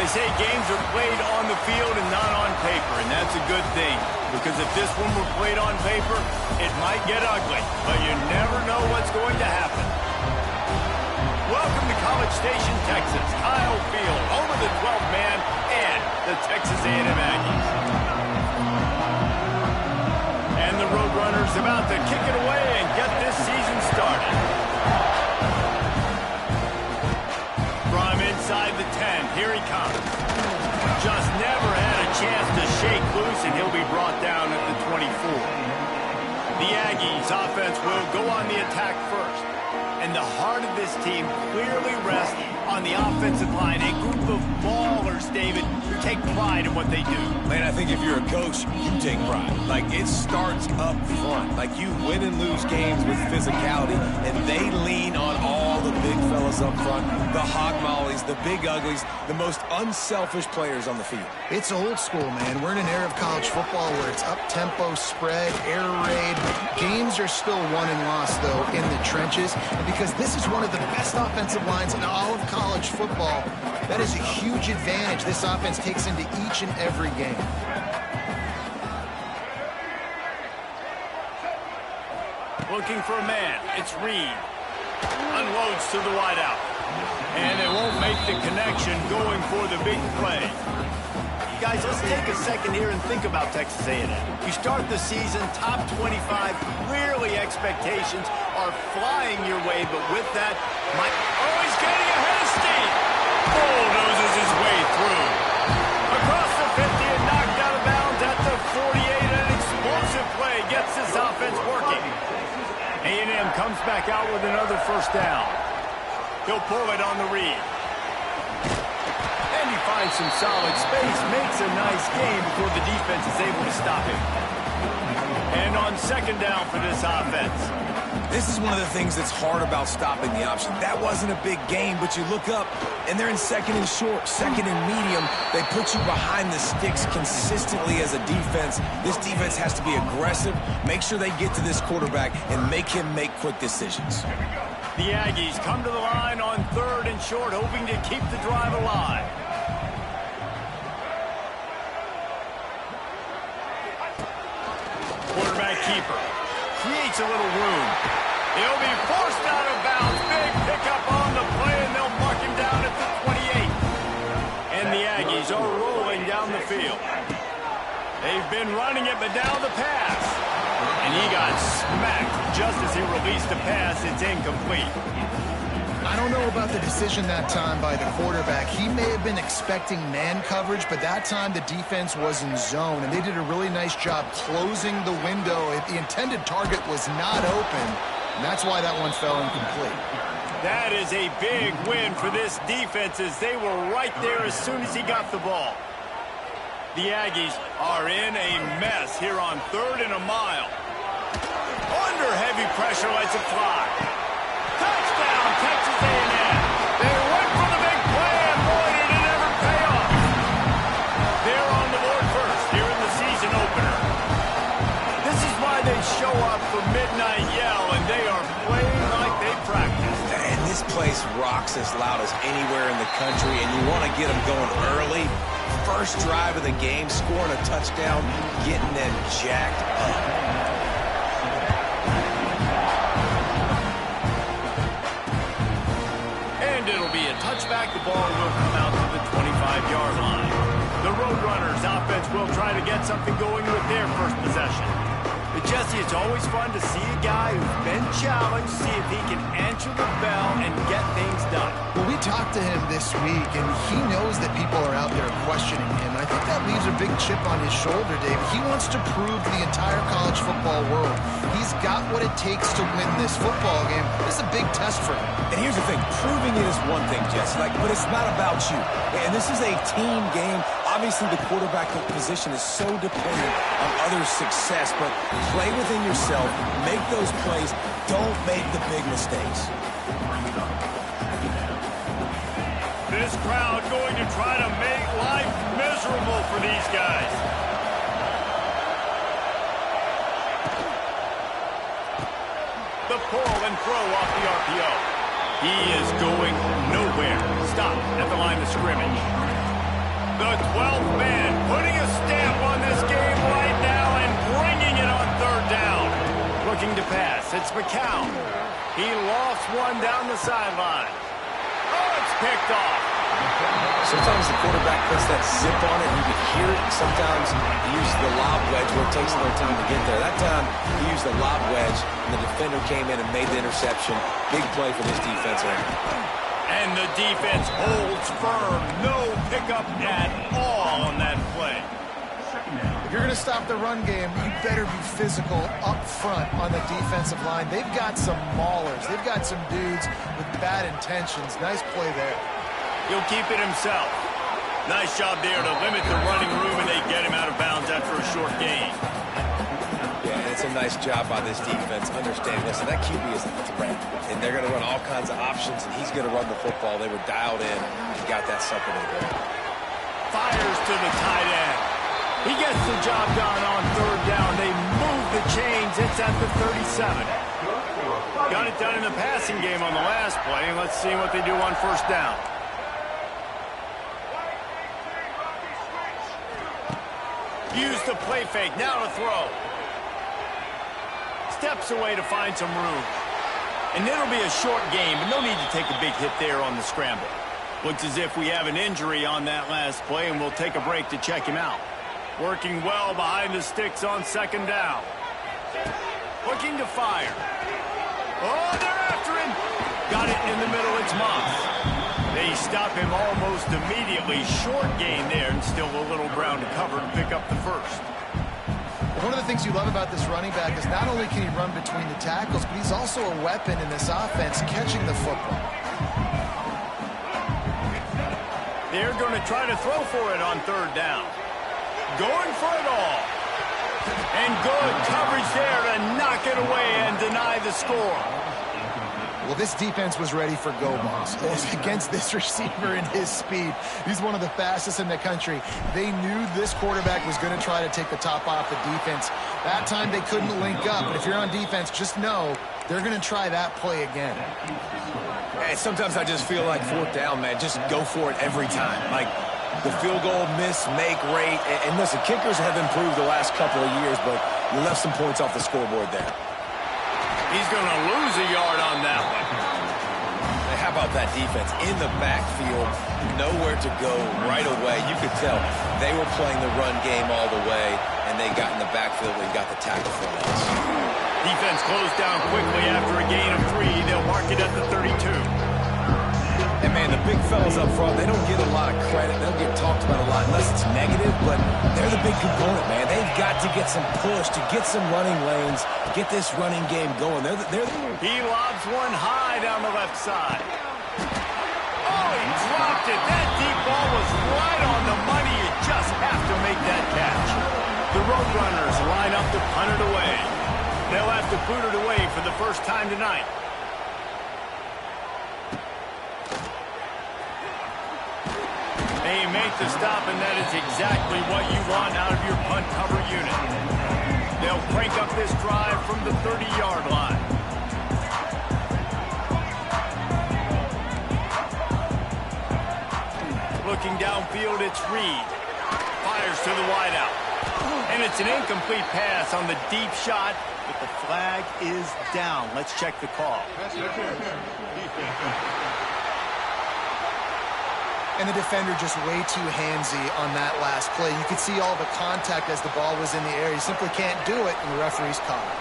They say games are played on the field and not on paper, and that's a good thing. Because if this one were played on paper, it might get ugly, but you never know what's going to happen. Welcome to College Station, Texas. Kyle Field, home of the 12th man and the Texas A&M Aggies. And the Roadrunners about to kick it away and get this season started. From inside the 10, here he comes. Just never had a chance to shake loose, and he'll be brought down at the 24. The Aggies offense will go on the attack first. And the heart of this team clearly rests on the offensive line. A group of ballers, David, who take pride in what they do. Man, I think if you're a coach, you take pride. Like, it starts up front. Like, you win and lose games with physicality, and they lean on all the big fellas up front, the hog mollies, the big uglies, the most unselfish players on the field. It's old school, man. We're in an era of college football where it's up-tempo, spread, air raid. Games are still won and lost, though, in the trenches. And because this is one of the best offensive lines in all of college football, that is a huge advantage this offense takes into each and every game. Looking for a man. It's Reed. Unloads to the wideout. And it won't make the connection going for the big play. Guys, let's take a second here and think about Texas A&M. You start the season top 25. Clearly expectations are flying your way, but with that, he's getting ahead of steam. Bulldozes his way through. Across the 50 and knocked out of bounds at the 48. An explosive play gets this offense working. A&M comes back out with another first down. He'll pull it on the read. And he finds some solid space, makes a nice game before the defense is able to stop him. And on second down for this offense. This is one of the things that's hard about stopping the option. That wasn't a big game, but you look up, and they're in second and short, second and medium. They put you behind the sticks consistently as a defense. This defense has to be aggressive, make sure they get to this quarterback, and make him make quick decisions. The Aggies come to the line on third and short, hoping to keep the drive alive. Quarterback keeper creates a little room. He'll be forced out of bounds. Big pickup on the play, and they'll mark him down at the 28. And the Aggies are rolling down the field. They've been running it, but now the pass. And he got smacked just as he released the pass. It's incomplete. I don't know about the decision that time by the quarterback. He may have been expecting man coverage, but that time the defense was in zone, and they did a really nice job closing the window. The intended target was not open, and that's why that one fell incomplete. That is a big win for this defense, as they were right there as soon as he got the ball. The Aggies are in a mess here on third and a mile. Under heavy pressure, lets it fly. Touchdown, Texas A&M. They went for the big play, and boy, did it ever pay off. They're on the board first here in the season opener. This is why they show up for Midnight Yell, and they are playing like they practiced. And this place rocks as loud as anywhere in the country, and you want to get them going early. First drive of the game, scoring a touchdown, getting them jacked up. Touchback, the ball will come out to the 25-yard line. The Roadrunners offense will try to get something going with their first possession. But Jesse, it's always fun to see a guy who's been challenged, see if he can answer the bell and get things done. Well, we talked to him this week, and he knows that people are out there questioning him. I think that leaves a big chip on his shoulder, David. He wants to prove to the entire college football world he's got what it takes to win this football game. This is a big test for him. And here's the thing, proving it is one thing, Jesse, but it's not about you. And this is a team game. Obviously, the quarterback position is so dependent on others' success, but play within yourself, make those plays, don't make the big mistakes. This crowd going to try to make life miserable for these guys. The pull and throw off the RPO. He is going nowhere. Stop at the line of scrimmage. The 12th man putting a stamp on this game right now and bringing it on third down. Looking to pass. It's McCown. He lost one down the sideline. Oh, it's picked off. Sometimes the quarterback puts that zip on it, and you can hear it. Sometimes he uses the lob wedge where it takes a little time to get there. That time, he used the lob wedge, and the defender came in and made the interception. Big play for this defense. And the defense holds firm. No pickup at all on that play. If you're going to stop the run game, you better be physical up front on the defensive line. They've got some maulers. They've got some dudes with bad intentions. Nice play there. He'll keep it himself. Nice job there to limit the running room, and they get him out of bounds after a short gain. Yeah, it's a nice job by this defense. Understand, listen, that QB is a threat, and they're going to run all kinds of options, and he's going to run the football. They were dialed in and got that sucker to go. Fires to the tight end. He gets the job done on third down. They move the chains. It's at the 37. Got it done in the passing game on the last play, and let's see what they do on first down. Use the play fake, now to throw. Steps away to find some room. And it'll be a short game, but no need to take a big hit there on the scramble. Looks as if we have an injury on that last play, and we'll take a break to check him out. Working well behind the sticks on second down. Looking to fire. Oh, they're after him. Got it in the middle, it's Moss. They stop him almost immediately. Short gain there, and still a little ground to cover and pick up the first. One of the things you love about this running back is not only can he run between the tackles, but he's also a weapon in this offense, catching the football. They're going to try to throw for it on third down. Going for it all. And good coverage there to knock it away and deny the score. Well, this defense was ready for go-balls against this receiver and his speed. He's one of the fastest in the country. They knew this quarterback was going to try to take the top off the defense. That time they couldn't link up, but if you're on defense, just know they're going to try that play again. Hey, sometimes I just feel like fourth down, man. Just go for it every time. Like the field goal miss, make rate. And listen, kickers have improved the last couple of years, but you left some points off the scoreboard there. He's going to lose a yard on that one. Hey, how about that defense? In the backfield, nowhere to go right away. You could tell they were playing the run game all the way, and they got in the backfield and got the tackle for us. Defense closed down quickly after a gain of 3. They'll mark it at the 32. And, man, the big fellas up front, they don't get a lot of credit. They'll get talked about a lot unless it's negative, but they're the big component, man. They've got to get some push, to get some running lanes, get this running game going. He lobs one high down the left side. Oh, he dropped it. That deep ball was right on the money. You just have to make that catch. The Roadrunners line up to punt it away. They'll have to boot it away for the first time tonight. They make the stop, and that is exactly what you want out of your punt cover unit. They'll crank up this drive from the 30-yard line. Looking downfield, it's Reed. Fires to the wideout. And it's an incomplete pass on the deep shot, but the flag is down. Let's check the call. And the defender just way too handsy on that last play. You could see all the contact as the ball was in the air. You simply can't do it, and the referee's caught it.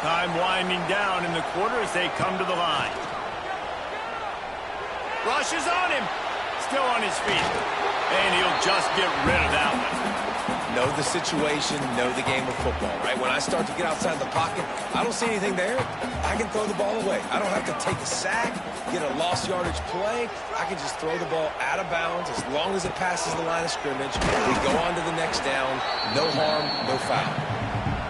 Time winding down in the quarter as they come to the line. Rush is on him. Still on his feet. And he'll just get rid of that one. Know the situation, know the game of football, right? When I start to get outside the pocket, I don't see anything there. I can throw the ball away. I don't have to take a sack, get a lost yardage play. I can just throw the ball out of bounds as long as it passes the line of scrimmage. We go on to the next down. No harm, no foul.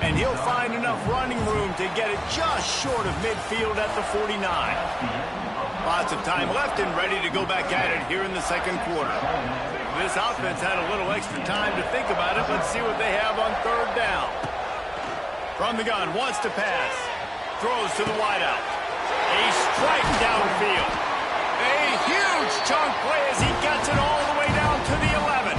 And he'll find enough running room to get it just short of midfield at the 49. Lots of time left and ready to go back at it here in the second quarter. This offense had a little extra time to think about it. Let's see what they have on third down. From the gun, wants to pass. Throws to the wideout. A strike downfield. A huge chunk play as he gets it all the way down to the 11.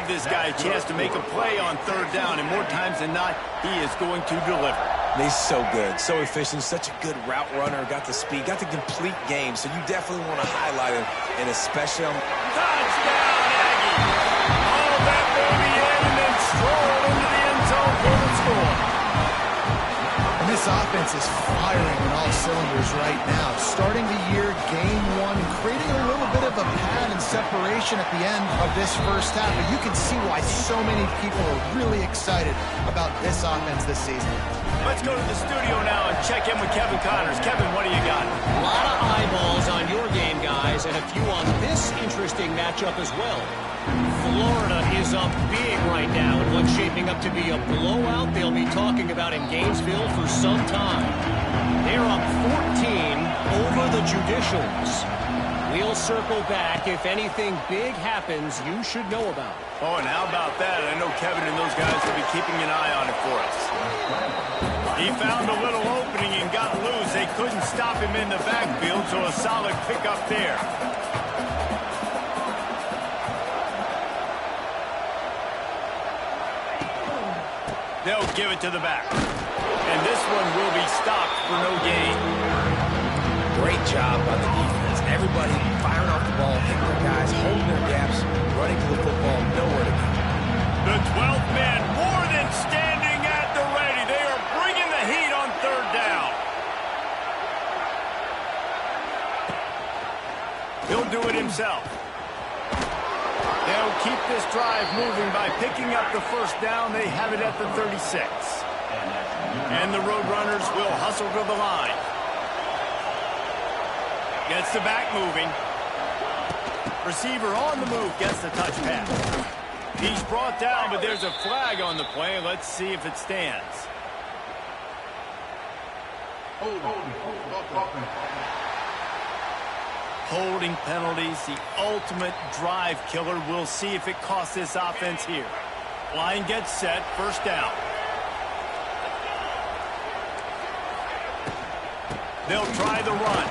give this guy a chance to make a play on third down, and more times than not, he is going to deliver. He's so good, so efficient, such a good route runner, got the speed, got the complete game, so you definitely want to highlight him, and especially on... Touchdown, Aggie! All that baby in and then stroll into the end zone for the score. And this offense is firing on all cylinders right now. Starting the year, game one, creating a little bit of a pad and separation at the end of this first half. But you can see why so many people are really excited about this offense this season. Let's go to the studio now and check in with Kevin Connors. Kevin, what do you got? A lot of eyeballs on your game, guys, and a few on this interesting matchup as well. Florida is up big right now in what's shaping up to be a blowout they'll be talking about in Gainesville for some time. They're up 14 over the Judicials. We'll circle back if anything big happens you should know about. Oh, and how about that? I know Kevin and those guys will be keeping an eye on it for us. He found a little opening and got loose. They couldn't stop him in the backfield, so a solid pickup there. They'll give it to the back. And this one will be stopped for no gain. Great job by the defense. Everybody firing off the ball, hitting their guys, holding their gaps, running to the football, nowhere to go. The 12th man more than standing at the ready. They are bringing the heat on third down. He'll do it himself. They'll keep this drive moving by picking up the first down. They have it at the 36. And the Roadrunners will hustle to the line. Gets the back moving. Receiver on the move, gets the touch pass. He's brought down, but there's a flag on the play. Let's see if it stands. Holding penalties, the ultimate drive killer. We'll see if it costs this offense here. Line gets set, first down. They'll try the run.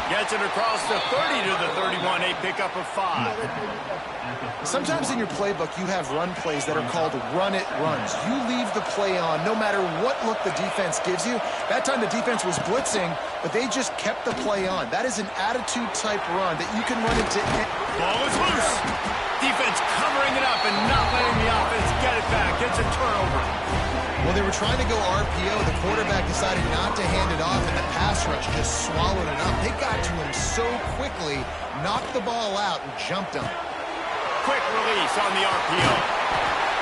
Gets it across the 30 to the 31, a pickup of 5. Sometimes in your playbook, you have run plays that are called run-it runs. You leave the play on no matter what look the defense gives you. That time the defense was blitzing, but they just kept the play on. That is an attitude-type run that you can run into. Ball is loose. Defense covering it up and not letting the offense get it back. It's a turnover. Well, they were trying to go RPO. The quarterback decided not to hand it off, and the pass rush just swallowed it up. They got to him so quickly, knocked the ball out, and jumped him. Quick release on the RPO.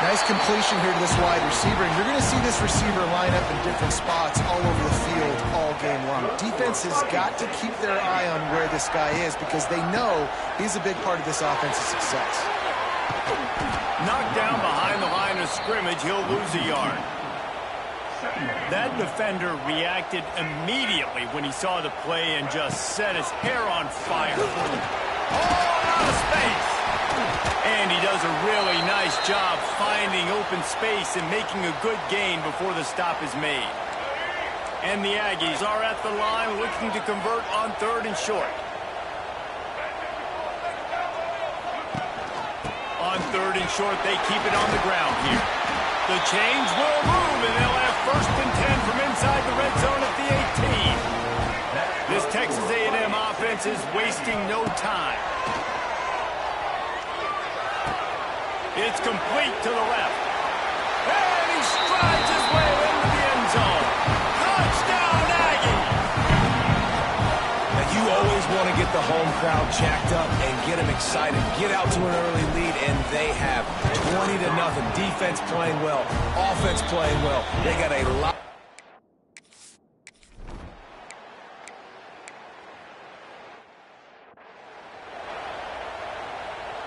Nice completion here to this wide receiver, and you're going to see this receiver line up in different spots all over the field all game long. Defense has got to keep their eye on where this guy is because they know he's a big part of this offense's success. Knocked down behind the line of scrimmage, he'll lose a yard. That defender reacted immediately when he saw the play and just set his hair on fire. Oh, out of space. And he does a really nice job finding open space and making a good gain before the stop is made. And the Aggies are at the line looking to convert on third and short. On third and short, they keep it on the ground here. The change will move, and they'll have first and 10 from inside the red zone at the 18. This Texas A&M offense is wasting no time. It's complete to the left. And he strides his way into the end zone. Touchdown, Aggie! Now, you always want to get the home crowd jacked up and get them excited. Get out to an early lead, and they have 20-0. Defense playing well. Offense playing well. They got a lot.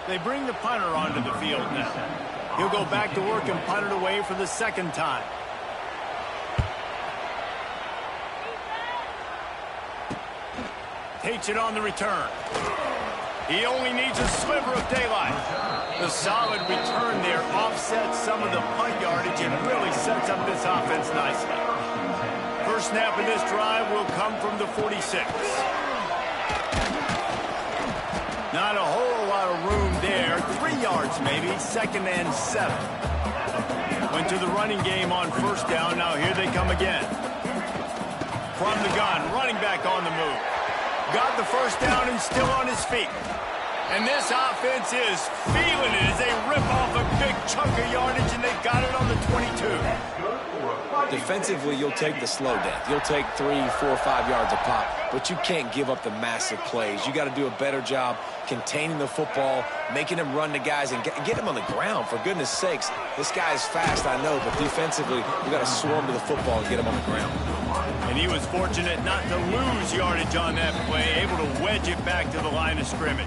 They bring the punter onto the field now. He'll go back to work and punt it away for the second time. Takes it on the return. He only needs a sliver of daylight. The solid return there offsets some of the punt yardage and really sets up this offense nicely. First snap of this drive will come from the 46. Not a whole lot of room there. 3 yards, maybe. 2nd and 7. Went to the running game on 1st down. Now here they come again. From the gun, running back on the move. Got the 1st down and still on his feet. And this offense is feeling it as they rip off a big chunk of yardage, and they got it on the 22. Defensively, you'll take the slow death. You'll take 3, 4, 5 yards a pop, but you can't give up the massive plays. You got to do a better job containing the football, making him run to guys, and get him on the ground. For goodness sakes, this guy is fast, I know, but defensively, we got to swarm to the football and get him on the ground. And he was fortunate not to lose yardage on that play, able to wedge it back to the line of scrimmage.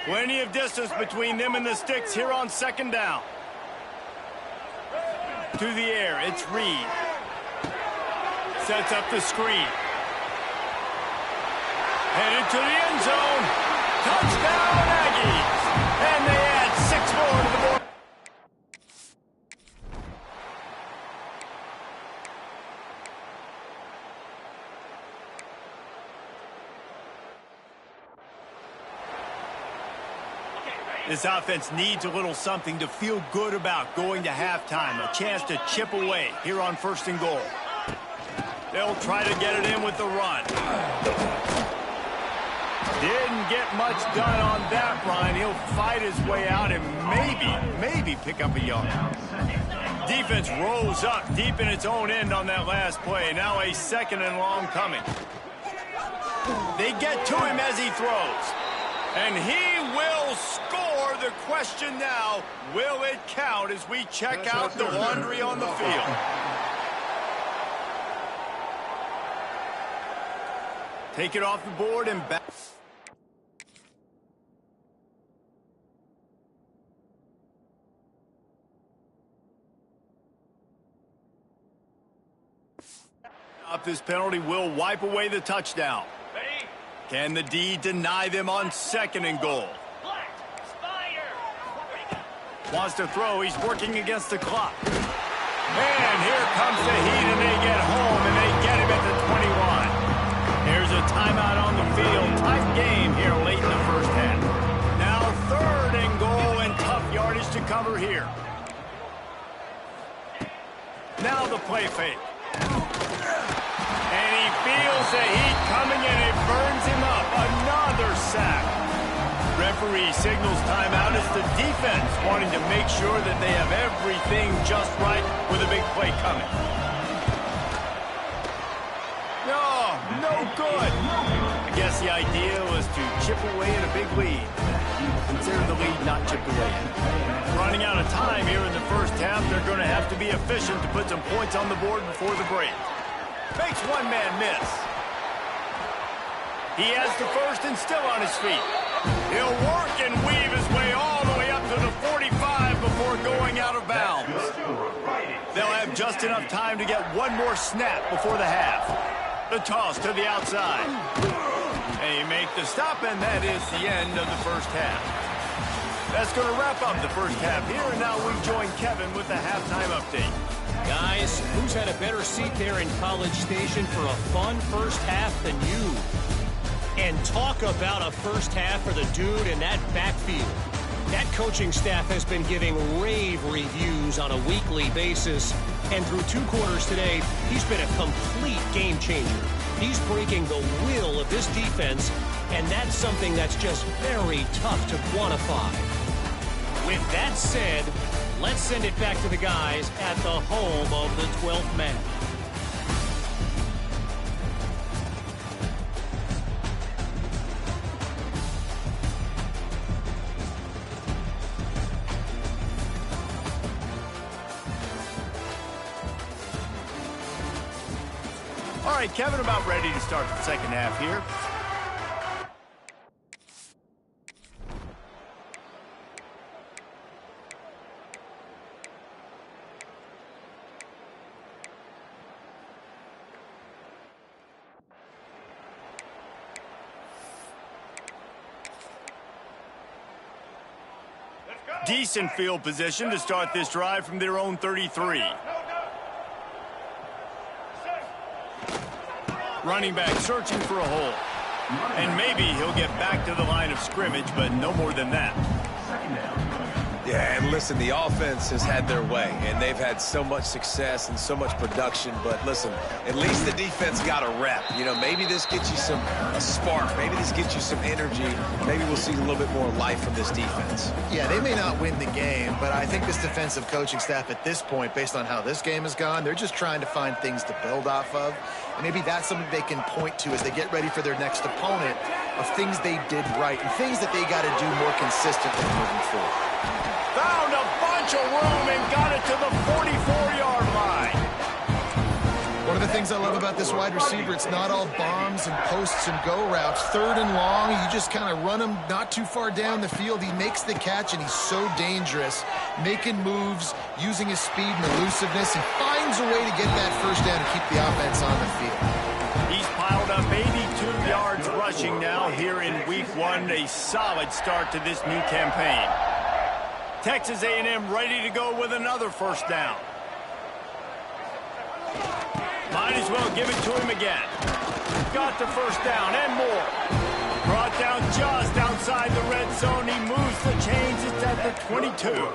Plenty of distance between them and the sticks here on 2nd down. To the air, it's Reed. Sets up the screen. Headed to the end zone. Touchdown, Aggies! And they add 6 more to the board. This offense needs a little something to feel good about going to halftime. A chance to chip away here on 1st and goal. They'll try to get it in with the run. Didn't get much done on that run. He'll fight his way out and maybe pick up a yard. Defense rolls up deep in its own end on that last play. Now a 2nd and long coming. They get to him as he throws. And he will score. The question now, will it count as we check out the laundry on the field? Take it off the board and back. Up this penalty will wipe away the touchdown. Can the D deny them on 2nd and goal? Wants to throw. He's working against the clock. And here comes the heat, and they get home, and they get him at the 21. Here's a timeout on the field. Tight game here late in the 1st half. Now 3rd and goal, and tough yardage to cover here. Now the play fake. And he feels the heat coming, and it burns him up. Another sack. Referee signals timeout as the defense wanting to make sure that they have everything just right with a big play coming. No good. I guess the idea was to chip away at a big lead. Consider the lead not chipped away. Running out of time here in the 1st half, they're going to have to be efficient to put some points on the board before the break. Makes one man miss. He has the 1st and still on his feet. He'll work and weave his way all the way up to the 45 before going out of bounds. They'll have just enough time to get one more snap before the half. The toss to the outside. They make the stop, and that is the end of the 1st half. That's going to wrap up the 1st half here, and now we join Kevin with the halftime update. Guys, who's had a better seat there in College Station for a fun 1st half than you? And talk about a 1st half for the dude in that backfield. That coaching staff has been giving rave reviews on a weekly basis. And through 2 quarters today, he's been a complete game changer. He's breaking the will of this defense, and that's something that's just very tough to quantify. With that said, let's send it back to the guys at the home of the 12th man. All right, Kevin, about ready to start the 2nd half here. Decent field position to start this drive from their own 33. Running back searching for a hole. And maybe he'll get back to the line of scrimmage, but no more than that. Yeah, and listen, the offense has had their way, and they've had so much success and so much production. But listen, at least the defense got a rep. You know, maybe this gets you a spark. Maybe this gets you some energy. Maybe we'll see a little bit more life from this defense. Yeah, they may not win the game, but I think this defensive coaching staff at this point, based on how this game has gone, they're just trying to find things to build off of. And maybe that's something they can point to as they get ready for their next opponent, of things they did right and things that they got to do more consistently moving forward. Found a bunch of room and got it to the 44-yard line. One of the things I love about this wide receiver, it's not all bombs and posts and go routes. 3rd and long, you just kind of run him not too far down the field. He makes the catch, and he's so dangerous, making moves, using his speed and elusiveness. He finds a way to get that first down and keep the offense on the field. He's piled up 82 yards rushing now here in Week 1. A solid start to this new campaign. Texas A&M ready to go with another first down. Might as well give it to him again. Got the first down and more. Brought down just outside the red zone. He moves the chains. It's at the 22.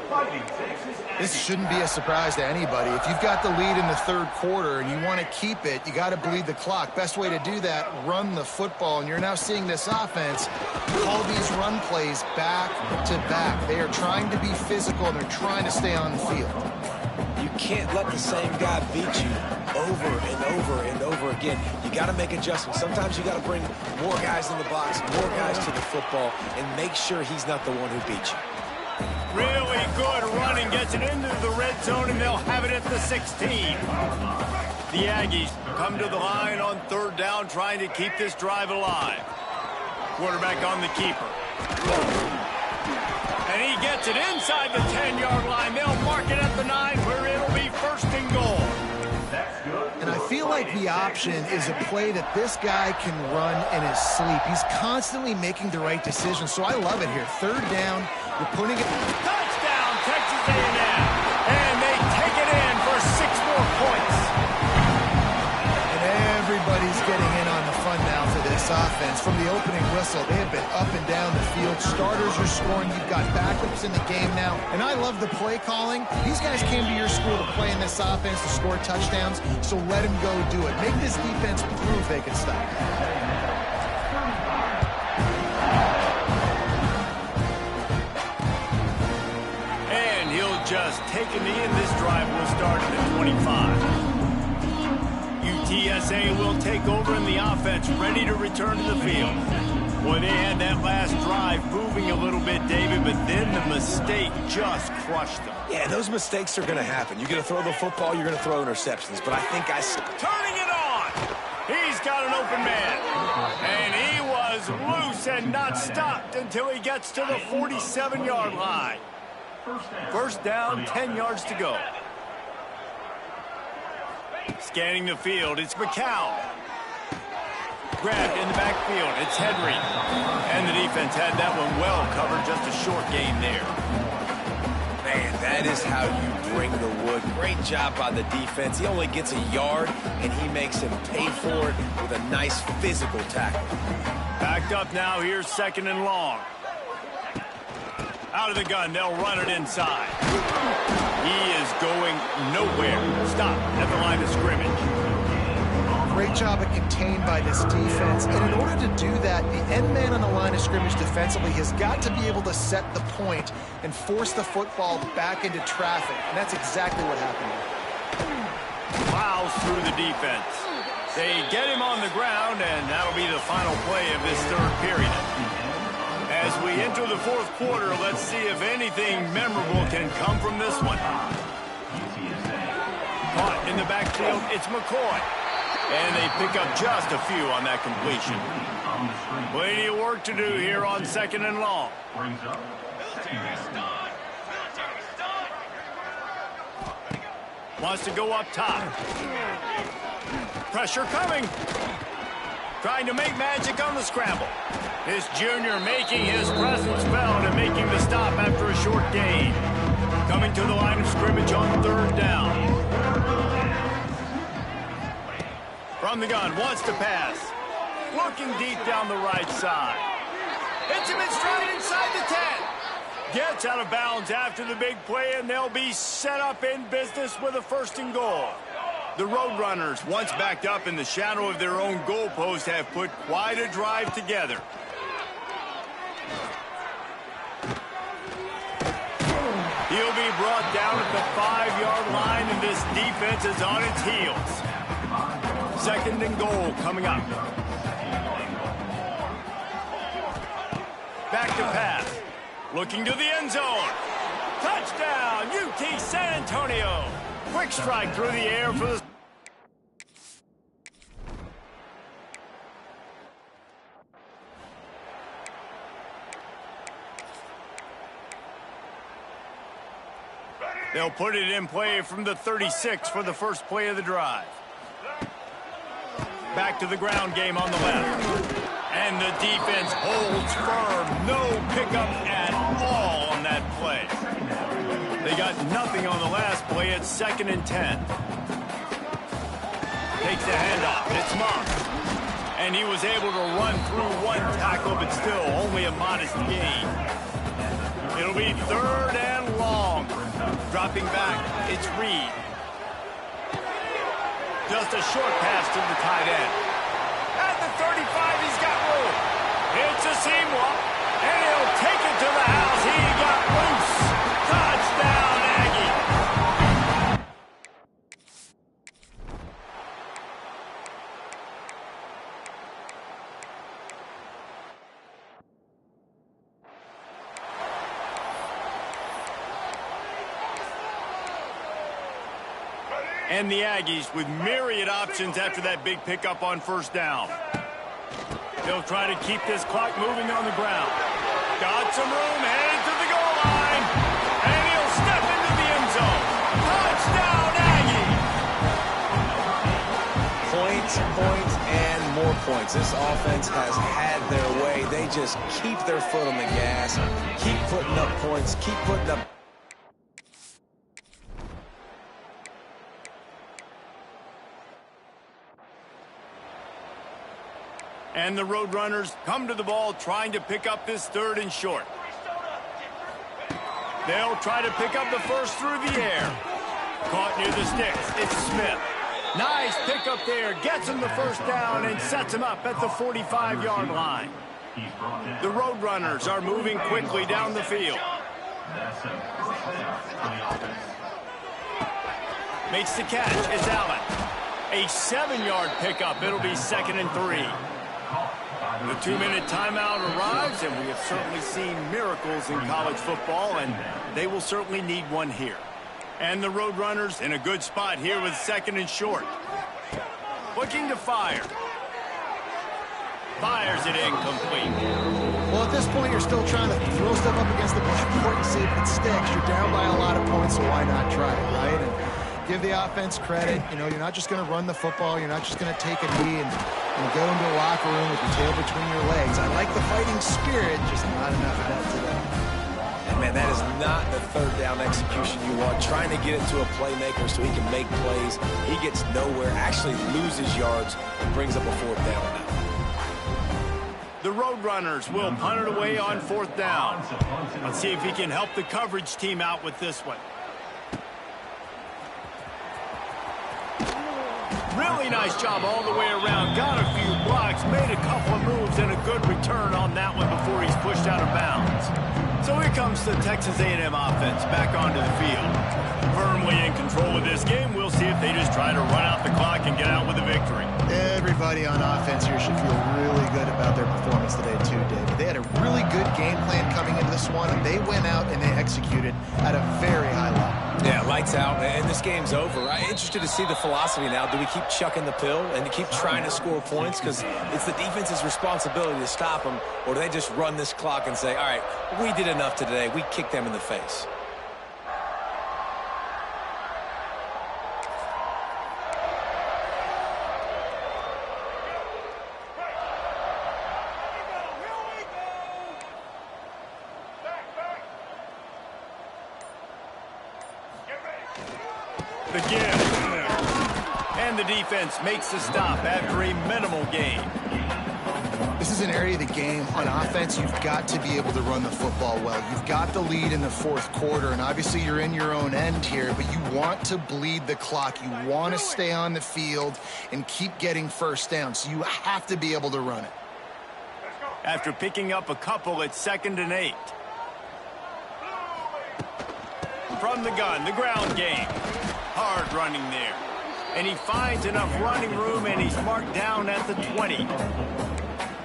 This shouldn't be a surprise to anybody. If you've got the lead in the 3rd quarter and you want to keep it, you got to bleed the clock. Best way to do that, run the football. And you're now seeing this offense call these run plays back to back. They are trying to be physical, and they're trying to stay on the field. You can't let the same guy beat you over and over and over again. You got to make adjustments. Sometimes you got to bring more guys in the box, more guys to the football, and make sure he's not the one who beat you. Really good running, gets it into the red zone, and they'll have it at the 16. The Aggies come to the line on 3rd down, trying to keep this drive alive. Quarterback on the keeper. And he gets it inside the 10-yard line. They'll mark it at the 9, where it'll be 1st and goal. And I feel like the option is a play that this guy can run in his sleep. He's constantly making the right decision, so I love it here. 3rd down, you're putting it... Touchdown, Texas A&M. And they take it in for 6 more points. And everybody's getting in on the fun now for this offense. From the opening whistle, they have been up and down the field. Starters are scoring. You've got backups in the game now. And I love the play calling. These guys came to your school to play in this offense to score touchdowns, so let them go do it. Make this defense prove they can stop. And he'll just take a knee, and this drive will start at the 25. UTSA will take over in the offense, ready to return to the field. Boy, they had that last drive moving a little bit, David, but then the mistake just crushed them. Yeah, those mistakes are going to happen. You're going to throw the football, you're going to throw interceptions. But I think turning it on! He's got an open man. And he was loose and not stopped until he gets to the 47-yard line. First down, 10 yards to go. Scanning the field, it's McCown. Grabbed in the backfield, it's Henry. And the defense had that one well covered, just a short gain there. Man, that is how you bring the wood. Great job by the defense. He only gets a yard, and he makes him pay for it with a nice physical tackle. Backed up now, here's 2nd and long. Out of the gun, they'll run it inside. He is going nowhere. Stop at the line of scrimmage. Great job of contained by this defense. And in order to do that, the end man on the line of scrimmage defensively has got to be able to set the point and force the football back into traffic. And that's exactly what happened. Plows through the defense. They get him on the ground, and that'll be the final play of this 3rd period. As we enter the 4th quarter, let's see if anything memorable can come from this one. Caught in the backfield, it's McCoy. And they pick up just a few on that completion. Plenty of work to do here on 2nd and long. Wants to go up top. Pressure coming. Trying to make magic on the scramble. This junior making his presence felt and making the stop after a short gain. Coming to the line of scrimmage on 3rd down. From the gun, wants to pass. looking deep down the right side. Hits him in stride inside the 10. Gets out of bounds after the big play, and they'll be set up in business with a 1st and goal. The Roadrunners, once backed up in the shadow of their own goalpost, have put quite a drive together. He'll be brought down at the 5-yard line, and this defense is on its heels. 2nd and goal coming up. Back to pass. Looking to the end zone. Touchdown, UT San Antonio. Quick strike through the air for the... They'll put it in play from the 36 for the first play of the drive. Back to the ground game on the left. And the defense holds firm. No pickup at all on that play. They got nothing on the last play. It's 2nd and 10. Takes the handoff. It's Moss. And he was able to run through one tackle, but still only a modest gain. It'll be 3rd and long. Dropping back, it's Reed. Just a short pass to the tight end. At the 35, he's got room. It's a seam walk, and he'll take it to the house. He got loose. Touchdown, Aggie. And the Aggies with myriad options after that big pickup on 1st down. They'll try to keep this clock moving on the ground. Got some room, headed to the goal line. And he'll step into the end zone. Touchdown, Aggie! Points, points, and more points. This offense has had their way. They just keep their foot on the gas, keep putting up points, keep putting up... And the Roadrunners come to the ball trying to pick up this 3rd and short. They'll try to pick up the first through the air. Caught near the sticks. It's Smith. Nice pickup there. Gets him the 1st down and sets him up at the 45-yard line. The Roadrunners are moving quickly down the field. Makes the catch. It's Allen. A 7-yard pickup. It'll be 2nd and 3. The 2-minute timeout arrives, and we have certainly seen miracles in college football, and they will certainly need one here. And the Roadrunners in a good spot here with 2nd and short. Looking to fire. Fires it incomplete. Well, at this point, you're still trying to throw stuff up against the blackboard and see if it sticks. You're down by a lot of points, so why not try it, right? And give the offense credit. You know, you're not just going to run the football. You're not just going to take a knee and go into a locker room with your tail between your legs. I like the fighting spirit, just not enough of that today. And man, that is not the 3rd down execution you want. Trying to get it to a playmaker so he can make plays. He gets nowhere, actually loses yards, and brings up a 4th down now. The Roadrunners will punt it away on 4th down. Let's see if he can help the coverage team out with this one. Really nice job all the way around. Got a few blocks, made a couple of moves, and a good return on that one before he's pushed out of bounds. So here comes the Texas A&M offense back onto the field. Firmly in control of this game. We'll see if they just try to run out the clock and get out with a victory. Everybody on offense here should feel really good about their performance today, too, David. They had a really good game plan coming into this one, and they went out and they executed at a very high level. Yeah, lights out, and this game's over. I'm interested to see the philosophy now. Do we keep chucking the pill and keep trying to score points? Because it's the defense's responsibility to stop them, or do they just run this clock and say, all right, we did enough today. We kicked them in the face. The give. And the defense makes the stop after a minimal gain. is an area of the game on offense you've got to be able to run the football well. You've got the lead in the fourth quarter, and obviously you're in your own end here, but you want to bleed the clock. You want to stay on the field and keep getting first down, so you have to be able to run it. After picking up a couple, it's 2nd and 8. From the gun, the ground game. Hard running there. And he finds enough running room, and he's marked down at the 20.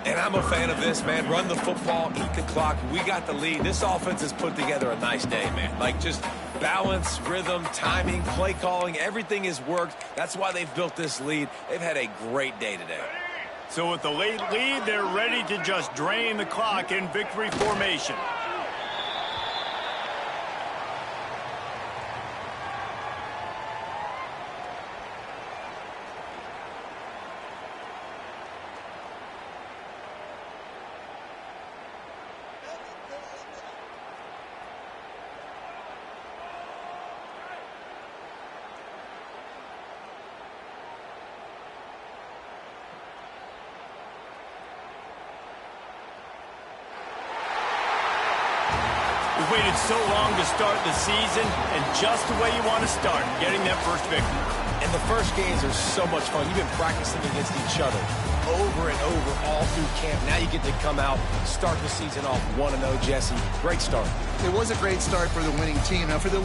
And I'm a fan of this, man. Run the football, eat the clock. We got the lead. This offense has put together a nice day, man. Like, just balance, rhythm, timing, play calling, everything has worked. That's why they've built this lead. They've had a great day today. So with the late lead, they're ready to just drain the clock in victory formation. We've waited so long to start the season, and just the way you want to start, getting that first victory. And the first games are so much fun. You've been practicing against each other over and over all through camp. Now you get to come out, start the season off 1-0, Jesse. Great start. It was a great start for the winning team. Now for the